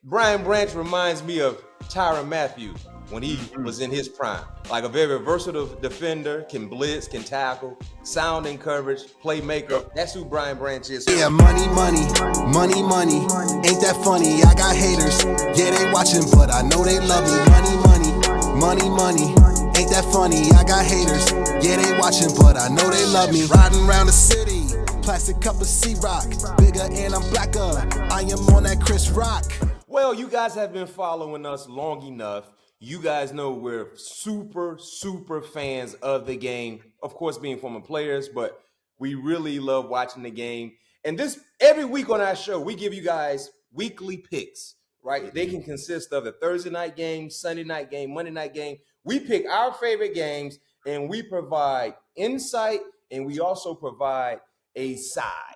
Brian Branch reminds me of Tyrann Mathieu when he was in his prime. Like a very versatile defender, can blitz, can tackle, sound in coverage, playmaker. That's who Brian Branch is. Yeah, money, money, money, money. Ain't that funny? I got haters. Yeah, they watching, but I know they love me. Money, money, money, money. Ain't that funny? I got haters. Yeah, they watching, but I know they love me. Riding around the city, plastic cup of C-Rock. Bigger and I'm blacker. I am on that Chris Rock. Well, you guys have been following us long enough. You guys know we're super fans of the game. Of course, being former players, but we really love watching the game. And this every week on our show, we give you guys weekly picks, right? They can consist of the Thursday night game, Sunday night game, Monday night game. We pick our favorite games and we provide insight and we also provide a side.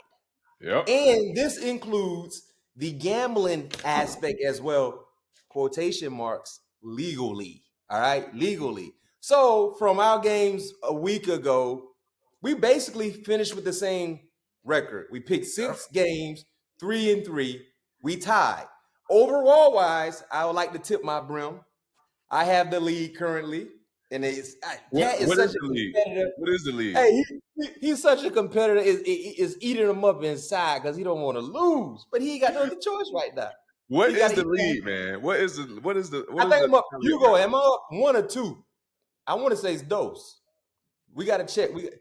Yep. And this includes the gambling aspect as well, quotation marks, legally. All right, legally. So from our games a week ago, we basically finished with the same record. We picked 6 games, 3-3. We tied. Overall wise, I would like to tip my brim. I have the lead currently. And it's what is the league? What is the league? Hey, he's such a competitor. Is eating him up inside because he don't want to lose, but he ain't got no other choice right now. What is the lead, man? What is the? I think I'm up. You go. Am I up 1 or 2? I want to say it's dose. We got to check. We're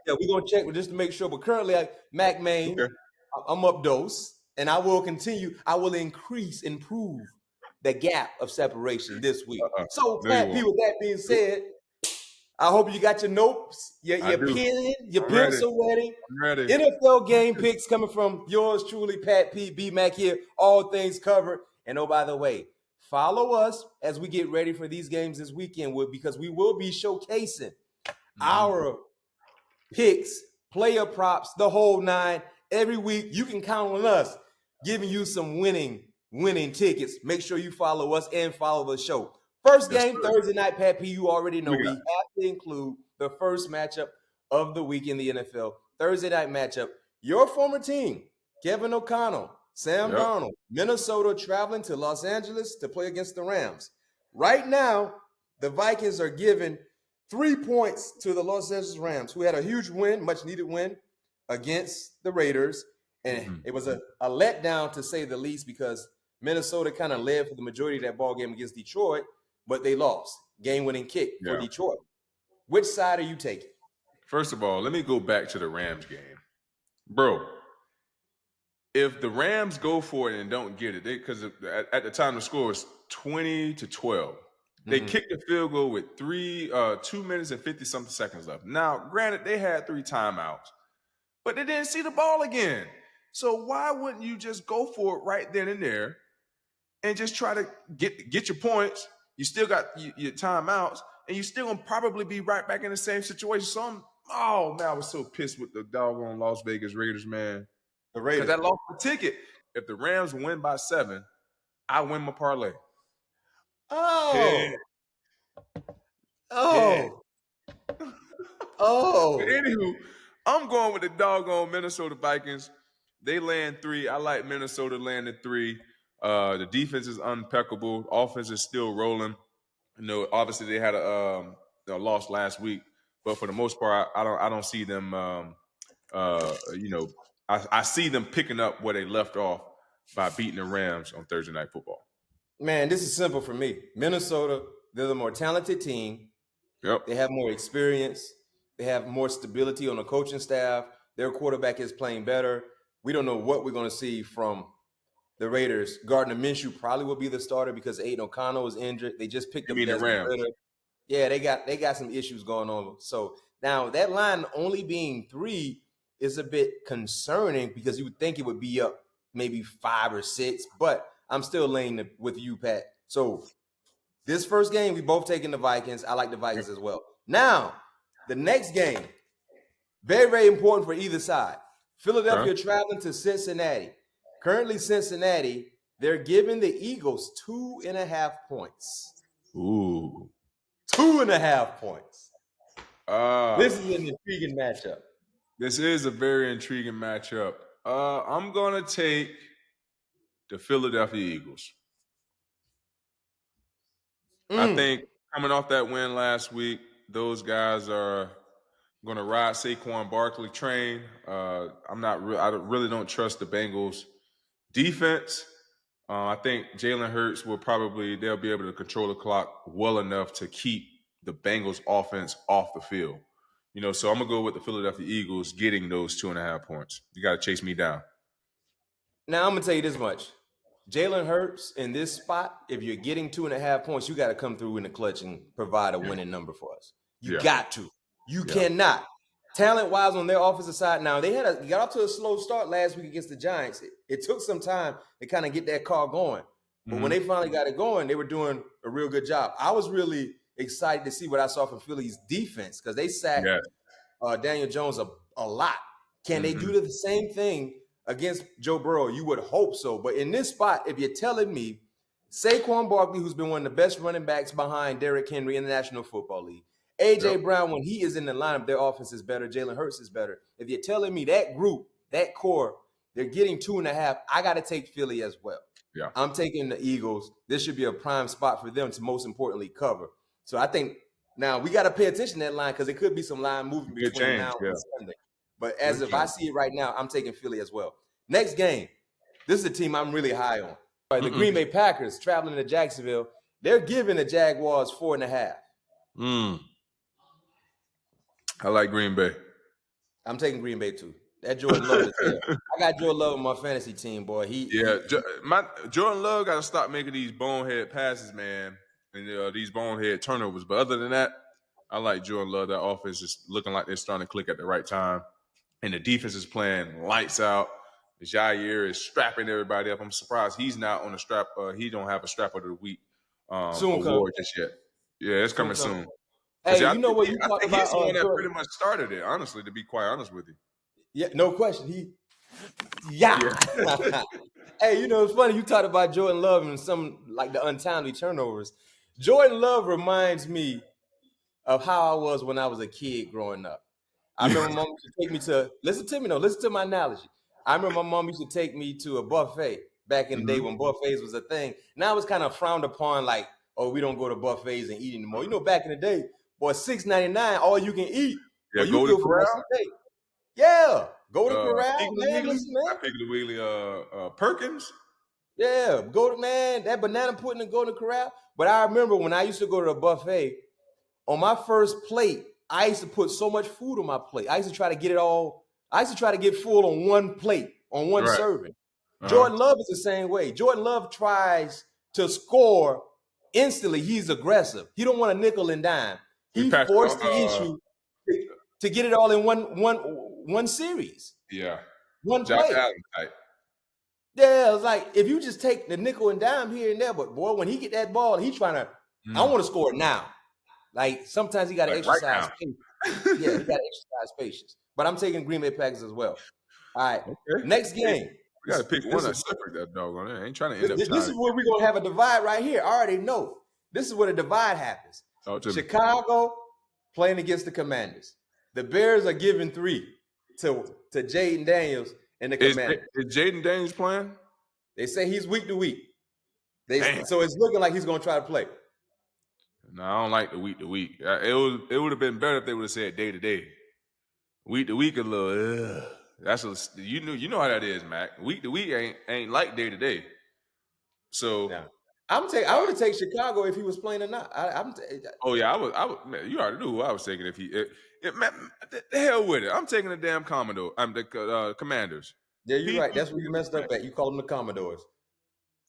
gonna check just to make sure. But currently, Mac Main, okay. I'm up dose, and I will continue. I will improve the gap of separation this week. So, Pat P, with that being said, I hope you got your notes, your pen, your pencil ready. NFL game picks coming from yours truly, Pat P, BMac here, all things covered. And oh, by the way, follow us as we get ready for these games this weekend because we will be showcasing our picks, player props, the whole 9. Every week, you can count on us giving you some winning tickets. Make sure you follow us and follow the show. First game, Thursday night, Pat P, you already know we have to include the first matchup of the week in the NFL. Thursday night matchup. Your former team, Kevin O'Connell, Sam Darnold, Minnesota traveling to Los Angeles to play against the Rams. Right now, the Vikings are giving 3 points to the Los Angeles Rams, who had a huge win, much needed win against the Raiders. And it was a letdown to say the least because Minnesota kind of led for the majority of that ball game against Detroit, but they lost. Game-winning kick for Detroit. Which side are you taking? First of all, let me go back to the Rams game. Bro, if the Rams go for it and don't get it, because at the time the score was 20-12. They kicked the field goal with 2 minutes and 50-something seconds left. Now, granted, they had 3 timeouts, but they didn't see the ball again. So why wouldn't you just go for it right then and there and just try to get your points? You still got your timeouts, and you still gonna probably be right back in the same situation. So I was so pissed with the doggone Las Vegas Raiders, man. The Raiders. Because I lost the ticket. If the Rams win by 7, I win my parlay. Oh. But anywho, I'm going with the doggone Minnesota Vikings. They land 3. I like Minnesota landing 3. The defense is impeccable. Offense is still rolling. Obviously they had a loss last week, but for the most part, I don't see them. I see them picking up where they left off by beating the Rams on Thursday Night Football. Man, this is simple for me. Minnesota, they're the more talented team. Yep. They have more experience. They have more stability on the coaching staff. Their quarterback is playing better. We don't know what we're going to see from the Raiders. Gardner Minshew probably will be the starter because Aiden O'Connell was injured. They just picked up the Rams. Yeah, they got some issues going on. So now that line only being 3 is a bit concerning because you would think it would be up maybe 5 or 6, but I'm still laying with you, Pat. So this first game, we both taking the Vikings. I like the Vikings as well. Now, the next game, very, very important for either side. Philadelphia traveling to Cincinnati. Currently, Cincinnati, they're giving the Eagles 2.5 points. Ooh. 2.5 points. This is an intriguing matchup. This is a very intriguing matchup. I'm going to take the Philadelphia Eagles. I think coming off that win last week, those guys are going to ride Saquon Barkley train. I really don't trust the Bengals defense. I think Jalen Hurts they'll be able to control the clock well enough to keep the Bengals offense off the field. So I'm going to go with the Philadelphia Eagles getting those 2.5 points. You got to chase me down. Now I'm going to tell you this much. Jalen Hurts in this spot, if you're getting 2.5 points, you got to come through in the clutch and provide a winning number for us. You got to. You cannot. Talent-wise on their offensive side, now they got off to a slow start last week against the Giants. It took some time to kind of get that car going. But when they finally got it going, they were doing a real good job. I was really excited to see what I saw from Philly's defense because they sacked Daniel Jones a lot. Can they do the same thing against Joe Burrow? You would hope so. But in this spot, if you're telling me Saquon Barkley, who's been one of the best running backs behind Derrick Henry in the National Football League, A.J. Brown, when he is in the lineup, their offense is better. Jalen Hurts is better. If you're telling me that group, that core, they're getting 2.5, I got to take Philly as well. Yeah, I'm taking the Eagles. This should be a prime spot for them to most importantly cover. So I think now we got to pay attention to that line because it could be some line movement between now and Sunday. But if I see it right now, I'm taking Philly as well. Next game, this is a team I'm really high on. Right, the Green Bay Packers traveling to Jacksonville. They're giving the Jaguars 4.5. I like Green Bay. I'm taking Green Bay too. That Jordan Love is there. I got Jordan Love on my fantasy team, boy. Jordan Love got to stop making these bonehead passes, man, and these bonehead turnovers. But other than that, I like Jordan Love. That offense is looking like they're starting to click at the right time, and the defense is playing lights out. Jair is strapping everybody up. I'm surprised he's not on the strap. He don't have a strap of the week award just yet. Yeah, it's coming soon. Hey, you know what you talked about? He's the one that pretty much started it, honestly, to be quite honest with you. Yeah, no question. Hey, it's funny. You talked about Jordan Love and some like the untimely turnovers. Jordan Love reminds me of how I was when I was a kid growing up. I remember my mom used to take me to, listen to my analogy. I remember my mom used to take me to a buffet back in the day when buffets was a thing. Now it's kind of frowned upon like, oh, we don't go to buffets and eat anymore. Back in the day, boy, $6.99, all you can eat. Yeah, go to Corral. Yeah, go to Corral, man. Listen, man. I picked the Wheelie Perkins. Yeah, go to, man, that banana pudding and go to Corral. But I remember when I used to go to a buffet, on my first plate, I used to put so much food on my plate. I used to try to get it all. I used to try to get full on one plate, on one serving. Jordan Love is the same way. Jordan Love tries to score instantly. He's aggressive. He don't want a nickel and dime. He forced the issue to get it all in one series. Yeah. One play. Yeah, it's like if you just take the nickel and dime here and there, but boy, when he get that ball, he's trying to, I want to score it now. Like sometimes he got to exercise patience. Yeah, he got to exercise patience. But I'm taking Green Bay Packers as well. All right. Okay. Next game. We got to pick one that's separate, that dog on it. I ain't trying to end up. This is where we're going to have a divide right here. I already know. This is where the divide happens. Chicago playing against the Commanders. The Bears are giving 3 to Jaden Daniels and the Commanders. Is Jaden Daniels playing? They say he's week to week. So it's looking like he's going to try to play. No, I don't like the week to week. It would have been better if they would have said day to day. Week to week a little. You know how that is, Mac. Week to week ain't like day to day. So I would have taken Chicago if he was playing or not. I would. You already knew who I was taking if he. The hell with it. I'm taking the damn Commodore. I'm the Commanders. Yeah, you're right. That's where you messed up at. You called them the Commodores.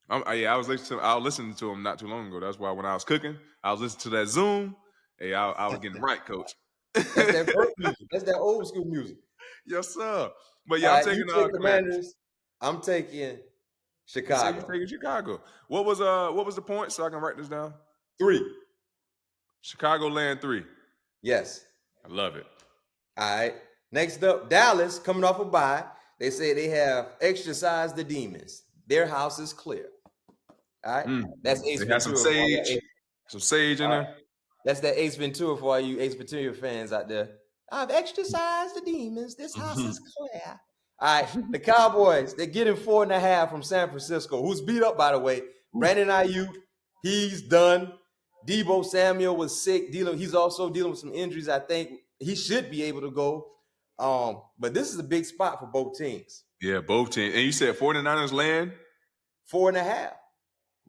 I was listening to him not too long ago. That's why when I was cooking, I was listening to that Zoom. Hey, I was getting right, Coach. That's that first music. That's that old school music. Yes, sir. But yeah, I'm taking the Commanders. I'm taking Chicago. You're taking Chicago. What was the point so I can write this down? 3. Chicago land 3. Yes. I love it. All right. Next up, Dallas coming off a bye. They say they have exorcised the demons. Their house is clear. All right. That's Ace Ventura. Some sage in there. That's that Ace Ventura for all you Ace Ventura fans out there. I've exorcised the demons. This house is clear. All right, the Cowboys, they're getting 4.5 from San Francisco, who's beat up, by the way. Brandon Ayuk, he's done. Deebo Samuel was sick. He's also dealing with some injuries. I think he should be able to go. But this is a big spot for both teams. Yeah, both teams. And you said 49ers land? 4.5.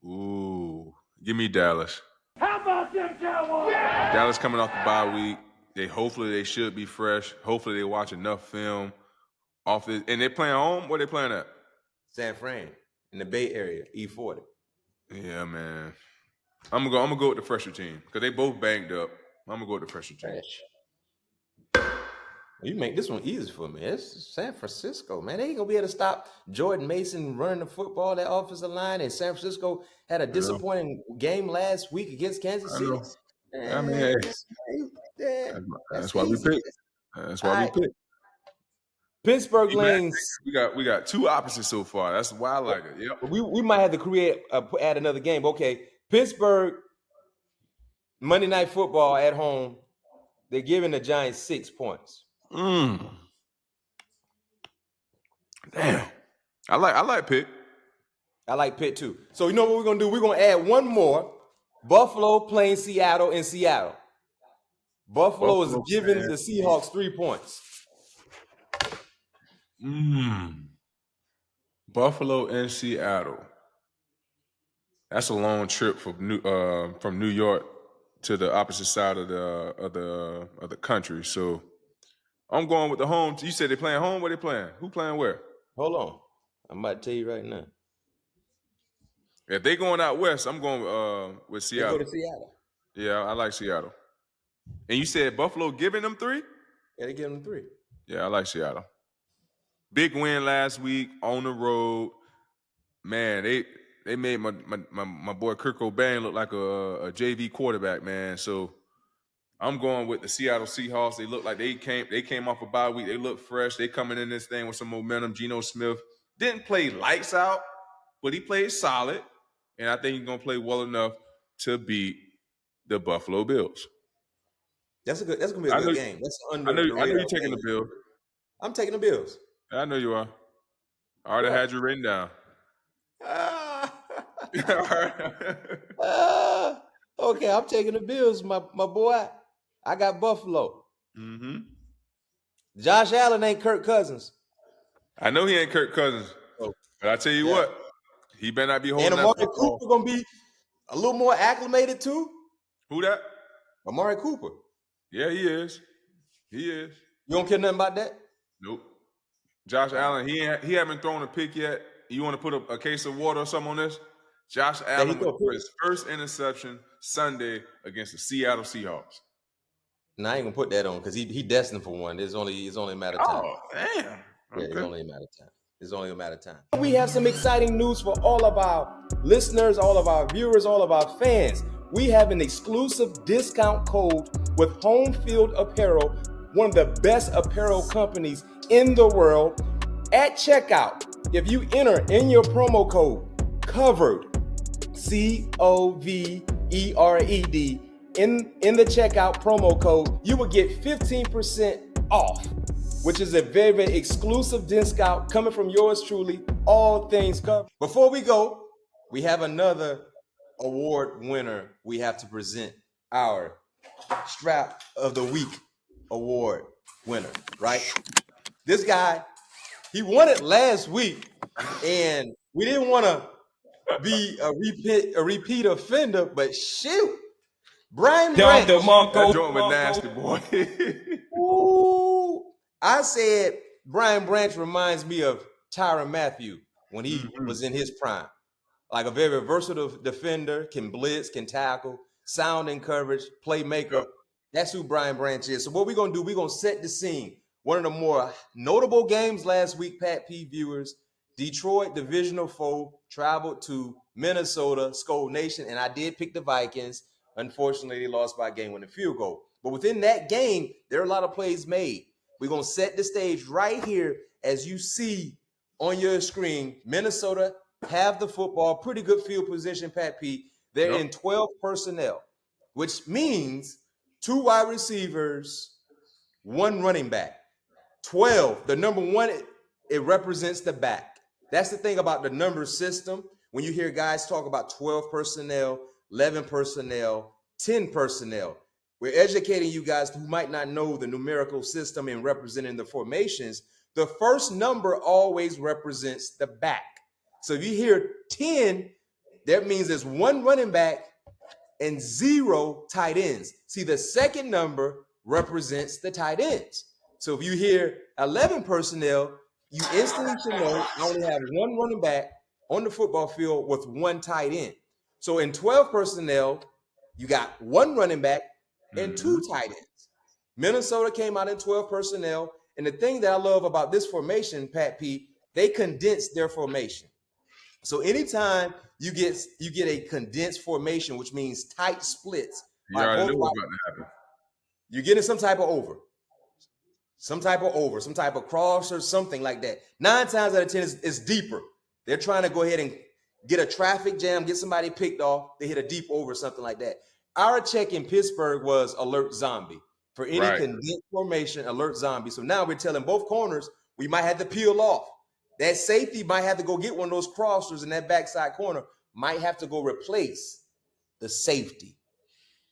Ooh, give me Dallas. How about them Cowboys? Yeah. Dallas coming off the bye week. Hopefully they should be fresh. Hopefully they watch enough film off it. And they're playing home? Where they playing at? San Fran in the Bay Area, E40. Yeah, man. I'm gonna go with the fresher team because they both banged up. I'm gonna go with the fresher team. Fresh. You make this one easy for me. It's San Francisco, man. They ain't gonna be able to stop Jordan Mason running the football, that offensive line. And San Francisco had a disappointing game last week against Kansas City. I mean, that's why we picked. That's why we picked. Pittsburgh lanes. We got two opposites so far. That's why I like it. Yep. We might have to add another game. Okay, Pittsburgh Monday Night Football at home. They're giving the Giants 6 points. Damn. I like Pitt. I like Pitt too. So you know what we're gonna do? We're gonna add one more. Buffalo playing Seattle in Seattle. Buffalo is giving the Seahawks 3 points. Buffalo and Seattle. That's a long trip from New York to the opposite side of the country. So I'm going with the home. You said they playing home. Where they playing? Who playing where? Hold on, I'm about to tell you right now. If they going out west, I'm going with Seattle. They go to Seattle. Yeah, I like Seattle. And you said Buffalo giving them 3? Yeah, they give them 3. Yeah, I like Seattle. Big win last week on the road. Man, they made my boy Kurt Cobain look like a JV quarterback, man. So I'm going with the Seattle Seahawks. They look like they came off a bye week. They look fresh. They coming in this thing with some momentum. Geno Smith didn't play lights out, but he played solid. And I think he's going to play well enough to beat the Buffalo Bills. That's going to be a good game. That's I know you're taking the Bills. I'm taking the Bills. I know you are. I already had you written down. Okay, I'm taking the Bills, my boy. I got Buffalo. Mm-hmm. Josh Allen ain't Kirk Cousins. I know he ain't Kirk Cousins, but I tell you what, he better not be holding that. And Amari Cooper gonna be a little more acclimated too. Who that? Amari Cooper. Yeah, he is. He is. You don't care nothing about that? Nope. Josh Allen, he haven't thrown a pick yet. You want to put a case of water or something on this? Josh Allen with his first interception Sunday against the Seattle Seahawks. No, I ain't gonna put that on because he destined for one. It's only a matter of time. Oh, damn. Yeah, okay. It's only a matter of time. It's only a matter of time. We have some exciting news for all of our listeners, all of our viewers, all of our fans. We have an exclusive discount code with Home Field Apparel, one of the best apparel companies in the world. At checkout, if you enter in your promo code COVERED, COVERED, in the checkout promo code, you will get 15% off, which is a very, very exclusive discount coming from yours truly, all things covered. Before we go, we have another award winner we have to present, our Strap of the Week award winner, right? This guy, he won it last week, and we didn't want to be a repeat offender, but shoot, Brian Branch. That joint was nasty, boy. Ooh, I said Brian Branch reminds me of Tyrann Mathieu when he was in his prime. Like a very versatile defender, can blitz, can tackle, sound and coverage, playmaker. Yep. That's who Brian Branch is. So what we're going to do, we're going to set the scene. One of the more notable games last week, Pat P viewers, Detroit divisional foe traveled to Minnesota, Skull Nation, and I did pick the Vikings. Unfortunately, they lost by a game-winning field goal. But within that game, there are a lot of plays made. We're going to set the stage right here as you see on your screen. Minnesota have the football, pretty good field position, Pat P. They're in 12 personnel, which means 2 wide receivers, 1 running back. 12, the number one it represents the back. That's the thing about the number system. When you hear guys talk about 12 personnel, 11 personnel, 10 personnel, we're educating you guys who might not know the numerical system and representing the formations. The first number always represents the back. So if you hear 10, that means there's one running back and 0 tight ends. See, the second number represents the tight ends. So if you hear 11 personnel, you instantly should know I only have one running back on the football field with one tight end. So in 12 personnel, you got one running back and 2 tight ends. Minnesota came out in 12 personnel. And the thing that I love about this formation, Pat P, they condensed their formation. So anytime you get a condensed formation, which means tight splits, you're getting some type of over. Some type of cross or something like that. 9 times out of 10 is deeper. They're trying to go ahead and get a traffic jam, get somebody picked off. They hit a deep over, something like that. Our check in Pittsburgh was alert zombie. For any condensed formation, alert zombie. So now we're telling both corners we might have to peel off. That safety might have to go get one of those crossers in that backside corner, might have to go replace the safety.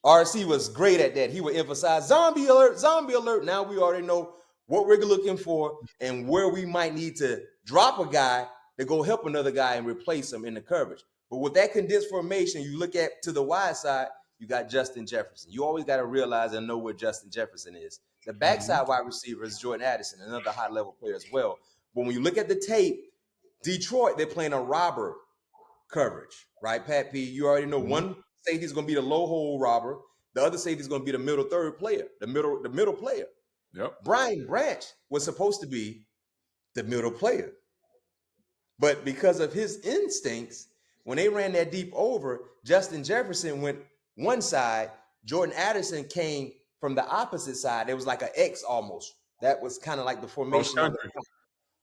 RC was great at that. He would emphasize zombie alert, zombie alert. Now we already know what we're looking for and where we might need to drop a guy to go help another guy and replace him in the coverage. But with that condensed formation, you look at to the wide side, you got Justin Jefferson. You always got to realize and know where Justin Jefferson is. The backside wide receiver is Jordan Addison, another high-level player as well. But when you look at the tape, Detroit, they're playing a robber coverage, right, Pat P? You already know one safety is going to be the low hole robber. The other safety is going to be the middle third player, the middle player. Yep. Brian Branch was supposed to be the middle player. But because of his instincts, when they ran that deep over, Justin Jefferson went one side, Jordan Addison came from the opposite side. It was like an X almost. That was kind of like the formation.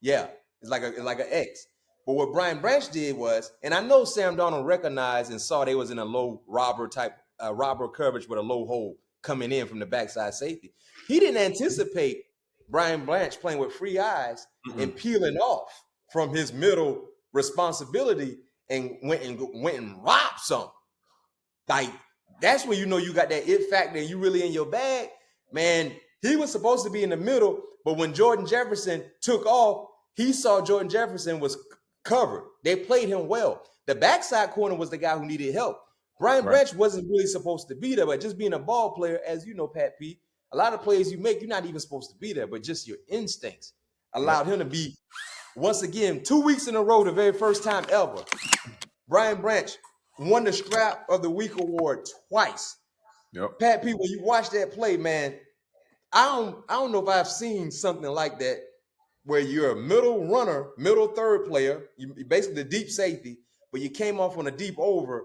Yeah, it's like an X. But what Brian Branch did was, and I know Sam Darnold recognized and saw they was in a low robber coverage with a low hole coming in from the backside safety. He didn't anticipate Brian Branch playing with free eyes and peeling off from his middle responsibility and went and robbed some. Like, that's when you know you got that it factor and you really in your bag. Man, he was supposed to be in the middle, but when Jordan Jefferson took off, he saw Jordan Jefferson was covered. They played him well. The backside corner was the guy who needed help. Brian Branch wasn't really supposed to be there, but just being a ball player, as you know, Pat P, a lot of plays you make, you're not even supposed to be there, but just your instincts allowed him to be, once again, 2 weeks in a row, the very first time ever. Brian Branch won the Strap of the Week award twice. Yep. Pat P, when you watch that play, man, I don't know if I've seen something like that where you're a middle runner, middle third player, you basically the deep safety, but you came off on a deep over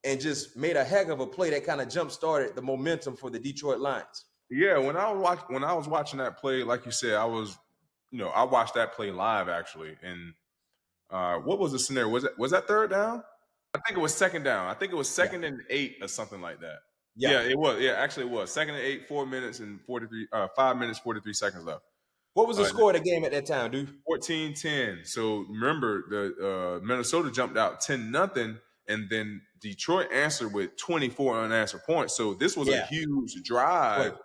and just made a heck of a play that kind of jump-started the momentum for the Detroit Lions. Yeah, when I was watching that play, like you said, I watched that play live actually. And what was the scenario? Was that third down? I think it was second down. I think it was second and 8 or something like that. Yeah, it was. Yeah, actually it was. Second and 8, 5 minutes, 43 seconds left. What was the score of the game at that time, dude? 14-10. So remember, the Minnesota jumped out 10-0, and then Detroit answered with 24 unanswered points. So this was a huge drive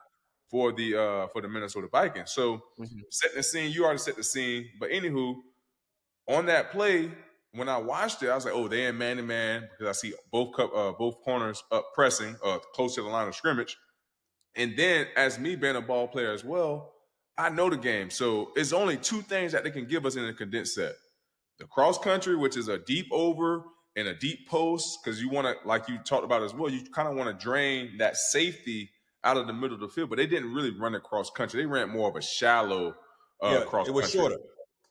for the Minnesota Vikings. So setting the scene, you already set the scene. But anywho, on that play, when I watched it, I was like, oh, they're in man-to-man because I see both corners up pressing close to the line of scrimmage. And then as me being a ball player as well, I know the game. So it's only 2 things that they can give us in a condensed set. The cross country, which is a deep over and a deep post, because you want to, like you talked about as well, you kind of want to drain that safety out of the middle of the field. But they didn't really run it cross country. They ran more of a shallow cross country. It was shorter.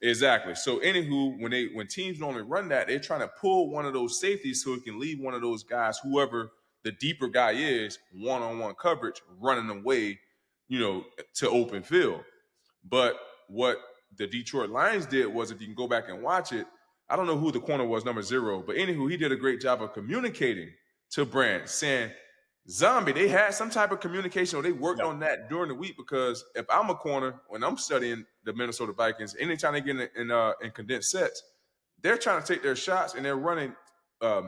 Exactly. So anywho, when teams normally run that, they're trying to pull one of those safeties so it can leave one of those guys, whoever the deeper guy is, one-on-one coverage, running away, to open field. But what the Detroit Lions did was, if you can go back and watch it, I don't know who the corner was, number 0, but anywho, he did a great job of communicating to Branch, saying, Zombie, they had some type of communication, or they worked on that during the week. Because if I'm a corner, when I'm studying the Minnesota Vikings, anytime they get in condensed sets, they're trying to take their shots, and they're running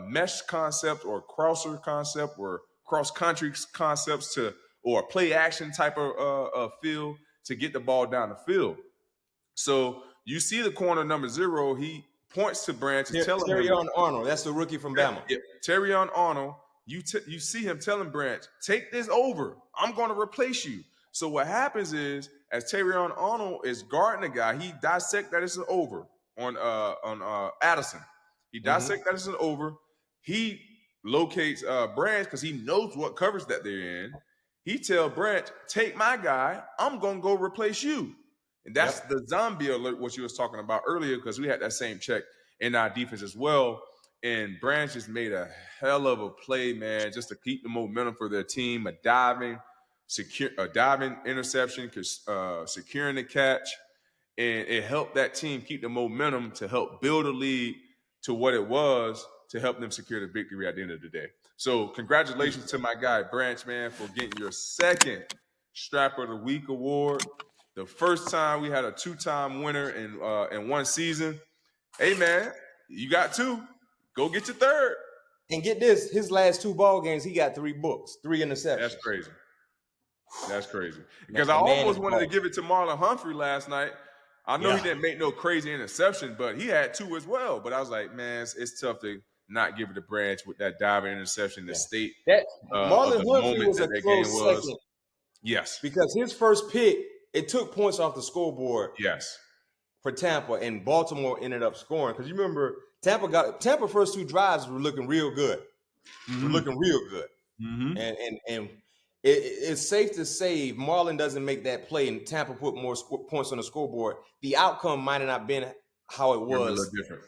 mesh concept or crosser concept or cross country concepts or play action type of field to get the ball down the field. So you see the corner number 0, he points to Branch and telling him. Terrion Arnold, that's the rookie from Bama. Yeah, Terrion Arnold. You see him telling Branch, take this over. I'm going to replace you. So what happens is, as Terrion Arnold is guarding the guy, he dissects that it's an over on Addison. He dissects that it's an over. He locates Branch because he knows what coverage that they're in. He tells Branch, take my guy. I'm going to go replace you. And that's the zombie alert, what you was talking about earlier, because we had that same check in our defense as well. And Branch just made a hell of a play, man, just to keep the momentum for their team. A diving interception, securing the catch. And it helped that team keep the momentum to help build a lead to what it was to help them secure the victory at the end of the day. So congratulations to my guy, Branch, man, for getting your second Strapper of the Week award. The first time we had a 2-time winner in one season. Hey, man, you got 2. Go get your 3rd. And get this, his last 2 ball games, he got 3 books, 3 interceptions. That's crazy. That's crazy. Because I almost wanted to give it to Marlon Humphrey last night. I know he didn't make no crazy interception, but he had 2 as well. But I was like, man, it's tough to not give it to Branch with that diving interception, the state Marlon Humphrey was a close second. Yes. Because his first pick, it took points off the scoreboard. Yes. For Tampa, and Baltimore ended up scoring. Because you remember, Tampa first 2 drives were looking real good. And it's safe to say if Marlon doesn't make that play and Tampa put more points on the scoreboard, the outcome might have not been how it was. A little different.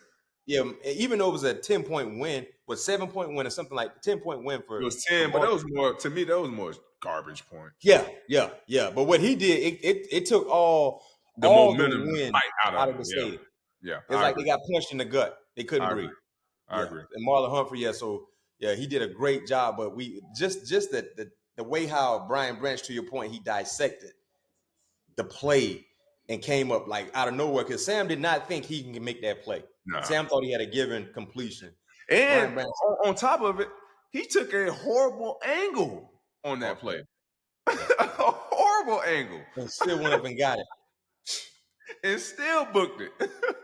Yeah, even though it was a 10-point win, was 7-point win or something like 10-point win for. It was 10, but that was more, to me, that was more garbage points. Yeah. But what he did, it took all the momentum the win out of the stadium. Yeah. It's like they got punched in the gut. They couldn't breathe. I agree. And Marlon Humphrey, he did a great job. But we just the way how Brian Branch, to your point, he dissected the play and came up like out of nowhere, because Sam did not think he can make that play. No. Sam thought he had a given completion. And on top of it, he took a horrible angle on that play. A horrible angle. And still went up and got it. And still booked it.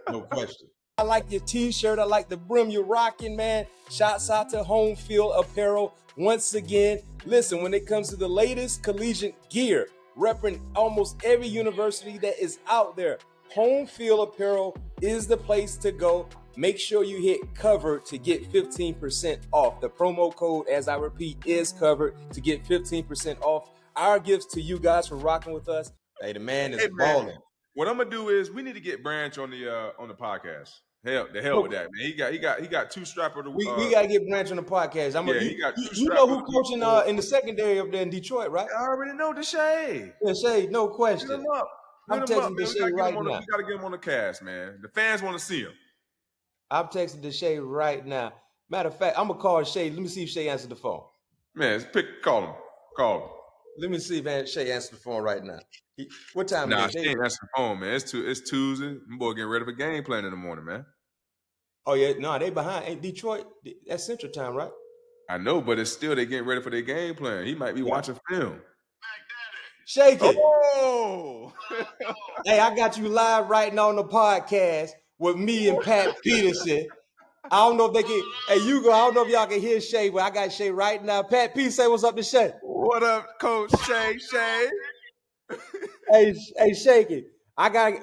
No question. I like your t-shirt. I like the brim you're rocking, man. Shouts out to Home Field Apparel. Once again, listen, when it comes to the latest collegiate gear, repping almost every university that is out there, Home Field Apparel is the place to go. Make sure you hit covered to get 15% off. The promo code, as I repeat, is covered to get 15% off. Our gifts to you guys for rocking with us. Hey, the man is balling. What I'm gonna do is we need to get Branch on the podcast. Hell with that, man. He got 2 strapper. We gotta get Branch on the podcast. He got 2 you know who coaching in the secondary up there in Detroit, right? I already know Deshea. Deshea, no question. Hit him up. I'm texting Deshea right now. We gotta get him on the cast, man. The fans want to see him. I'm texting Deshea right now. Matter of fact, I'm gonna call Shay. Let me see if Shay answers the phone. Man, call him. Let me see if Shay answers the phone right now. What time is it? She ain't answering the phone, man. It's Tuesday. My boy getting ready for game plan in the morning, man. Oh, yeah. No, they behind. Ain't Detroit, that's Central Time, right? I know, but it's still they getting ready for their game plan. He might be watching film. Shake it. Oh! Hey, I got you live right now on the podcast with me and Pat Peterson. I don't know if they can. Hey, Hugo, I don't know if y'all can hear Shay, but I got Shay right now. Pat P, say what's up to Shay. What up, Coach Shay? Hey, shake it.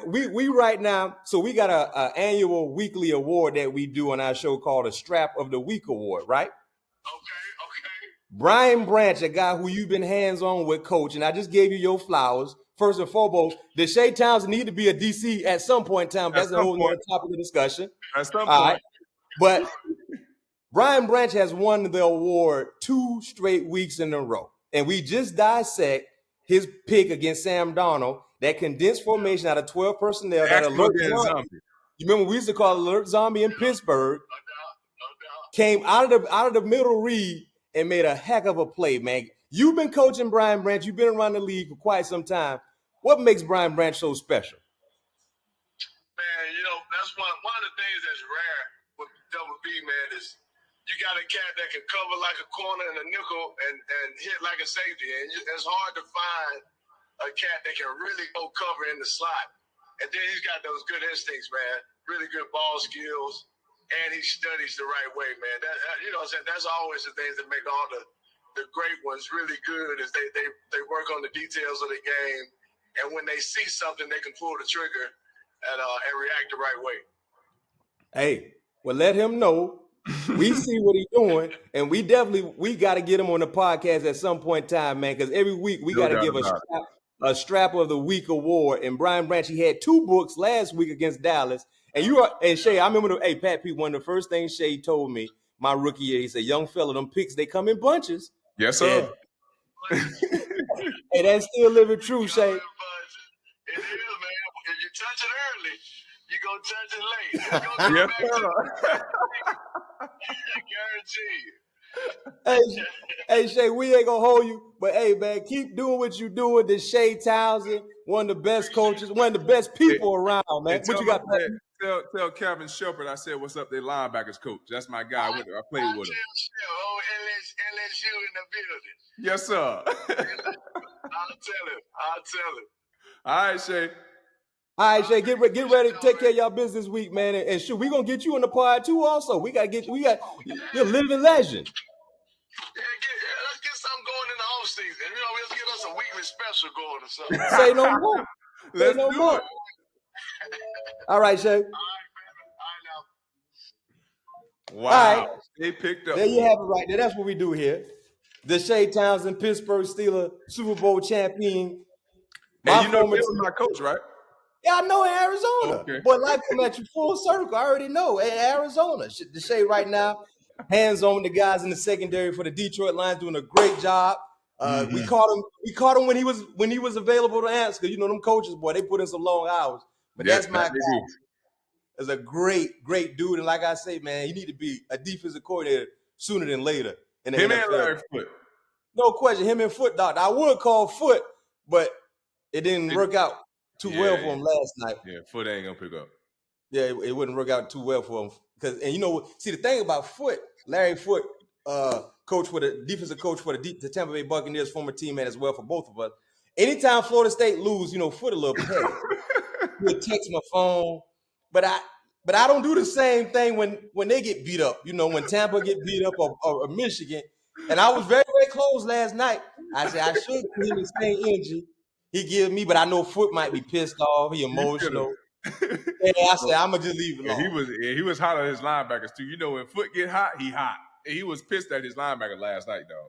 We right now, so we got a annual weekly award that we do on our show called a Strap of the Week Award, right? Okay. Brian Branch, a guy who you've been hands-on with, coach, and I just gave you your flowers. First and foremost, Deshea Townsend need to be a DC at some point in time. That's a whole other topic of discussion. At some point. Right. But Brian Branch has won the award 2 straight weeks in a row. And we just dissect his pick against Sam Darnold, that condensed formation out of 12 personnel. That alert zombie. You remember we used to call alert zombie in Pittsburgh. No doubt. Came out of the middle read and made a heck of a play, man. You've been coaching Brian Branch. You've been around the league for quite some time. What makes Brian Branch so special? Man, that's one of the things that's rare with Double B, man, is you got a cat that can cover like a corner and a nickel and hit like a safety. And it's hard to find a cat that can really go cover in the slot. And then he's got those good instincts, man. Really good ball skills. And he studies the right way, man. That's always the things that make all the great ones really good is they work on the details of the game. And when they see something, they can pull the trigger and react the right way. Hey, well, let him know. We see what he's doing, and we got to get him on the podcast at some point in time, man, because every week we got to give a strap of the week award. And Brian Branch, he had 2 books last week against Dallas. And Shay, I remember, Pat Pete, one of the first things Shay told me my rookie year, he said, young fella, them picks, they come in bunches. Yes, sir. And that's still living true, Shay. It is, man. If you touch it early, you're going to touch it late. It's gonna come back I guarantee you. Hey, Shay, we ain't gonna hold you, but hey, man, keep doing what you doing. Deshea Townsend, one of the best coaches, one of the best people around, man. What you got? Tell Kevin Shepard I said what's up, their linebackers coach. That's my guy. I played with him. LSU in the building. Yes, sir. I'll tell him. All right, Shay. All right, Shay, get ready to take care of y'all business week, man. And shoot, we're gonna get you on the pod too. Also, you're a living legend. Let's get something going in the off season. Let's get us a weekly special going or something. Say no more. Let's do it. All right, Shay. All right, man. Wow. All right. They picked up. There you have it right there. That's what we do here. Deshea Townsend, Pittsburgh Steelers, Super Bowl champion. And he was my coach, right? Yeah, I know, in Arizona. Okay. Boy, life come at you full circle. I already know. In Arizona. Deshea right now, hands on the guys in the secondary for the Detroit Lions, doing a great job. We caught him when he was available to answer. Because them coaches, boy, they put in some long hours. But that's my guy. Is a great dude. And like I say, man, he need to be a defensive coordinator sooner than later in the NFL. And Larry Foote. No question. Him and Foote, doctor. I would call Foote, but it didn't work out too well for him last night. Yeah, Foote ain't gonna pick up. Yeah, it wouldn't work out too well for him. See, the thing about Foote, Larry Foote, defensive coach for the Tampa Bay Buccaneers, former teammate as well for both of us. Anytime Florida State lose, Foote a little petty. He'll text my phone, but I don't do the same thing when they get beat up. When Tampa get beat up or Michigan. And I was very, very close last night. I said I should give him the same energy he gives me, but I know Foote might be pissed off. He emotional. And I said I'm gonna just leave it alone. He was hot at his linebackers too. When Foote get hot, he hot. And he was pissed at his linebacker last night, dog.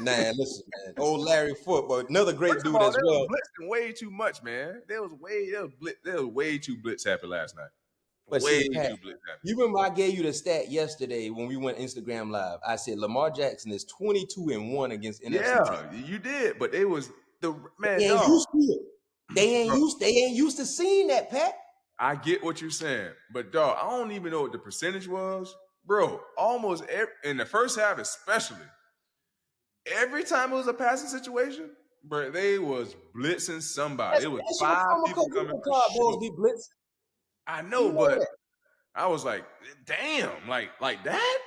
Man, listen, man. Old Larry Foote, but another great dude as well. Was blitzing way too much, man. There was way too blitz happy last night. But see, Pat, you remember I gave you the stat yesterday when we went Instagram Live. I said Lamar Jackson is 22-1 against NFC. Yeah, you did, but it was the man. They ain't used to it. They ain't used to seeing that, Pat. I get what you're saying, but dog, I don't even know what the percentage was, bro. Almost in the first half, especially. Every time it was a passing situation, bro, they was blitzing somebody. It was 5 people coming for be blitzing. I know, but I was like, damn, like that?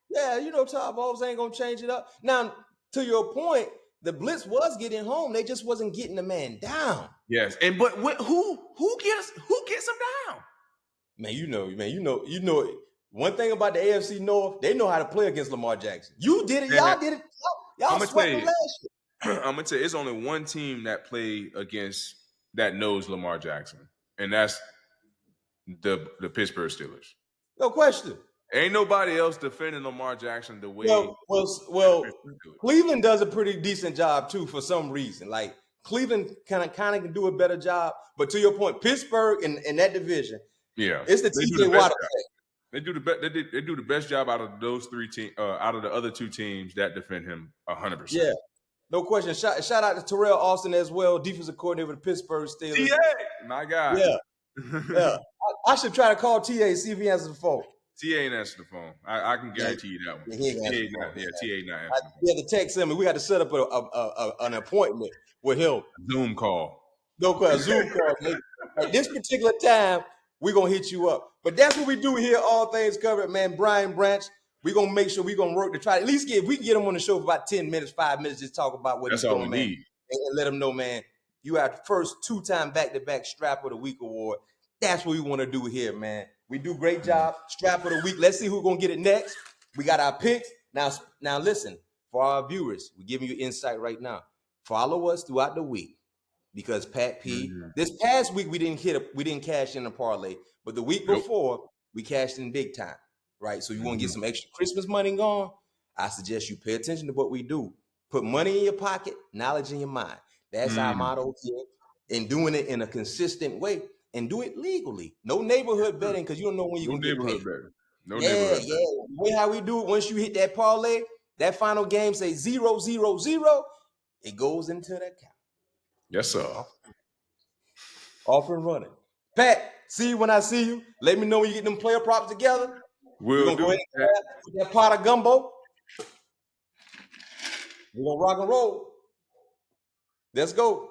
Yeah, Todd Bowles ain't gonna change it up. Now, to your point, the blitz was getting home. They just wasn't getting the man down. Yes, but who gets him down? Man, you know. One thing about the AFC North, they know how to play against Lamar Jackson. You did it. Y'all did it. Y'all swept him last year. I'm gonna tell you, it's only one team that played against that knows Lamar Jackson, and that's the Pittsburgh Steelers. No question. Ain't nobody else defending Lamar Jackson the way. Well, Cleveland does a pretty decent job too for some reason. Like Cleveland kind of can do a better job. But to your point, Pittsburgh in that division, it's the TJ Watt effect. They do the best job out of those 3 teams, out of the other 2 teams that defend him 100%. Yeah, no question. Shout out to Terrell Austin as well, defensive coordinator for the Pittsburgh Steelers. TA, my guy. Yeah. I should try to call TA, see if he answers the phone. T ain't answering the phone. I can guarantee you that one. He ain't T not answering the phone. We had to text him, and we had to set up an appointment with him. Zoom call. No question, Zoom call. At this particular time, we're going to hit you up. But that's what we do here, All Things Covered, man. Brian Branch, we're going to make sure we're going to work to try to at least if we can get him on the show for about 10 minutes, 5 minutes, just talk about what he's doing, man. And let him know, man, you have the first 2-time back-to-back Strap of the Week award. That's what we want to do here, man. We do great job. Strap of the Week. Let's see who's going to get it next. We got our picks. Now listen, for our viewers, we're giving you insight right now. Follow us throughout the week because Pat P, this past week we didn't cash in a parlay, but the week before we cashed in big time, right? So you want to get some extra Christmas money going? I suggest you pay attention to what we do. Put money in your pocket, knowledge in your mind. That's our motto here. And doing it in a consistent way. And do it legally. No neighborhood betting because you don't know when you're going to get paid. No neighborhood betting. The way how we do it, once you hit that parlay, that final game say 0-0-0, it goes into that account. Yes, sir. Off and running. Pat, see you when I see you. Let me know when you get them player props together. We're going to go ahead and put that pot of gumbo. We're going to rock and roll. Let's go.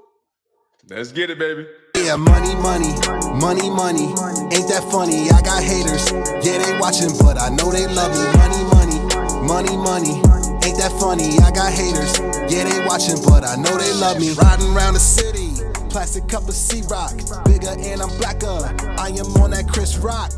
Let's get it, baby. Yeah, money, money, money, money. Ain't that funny? I got haters. Yeah, they watching, but I know they love me. Money, money, money, money. Ain't that funny? I got haters. Yeah, they watching, but I know they love me. Riding around the city, plastic cup of C-Rock. Bigger and I'm blacker. I am on that Chris Rock.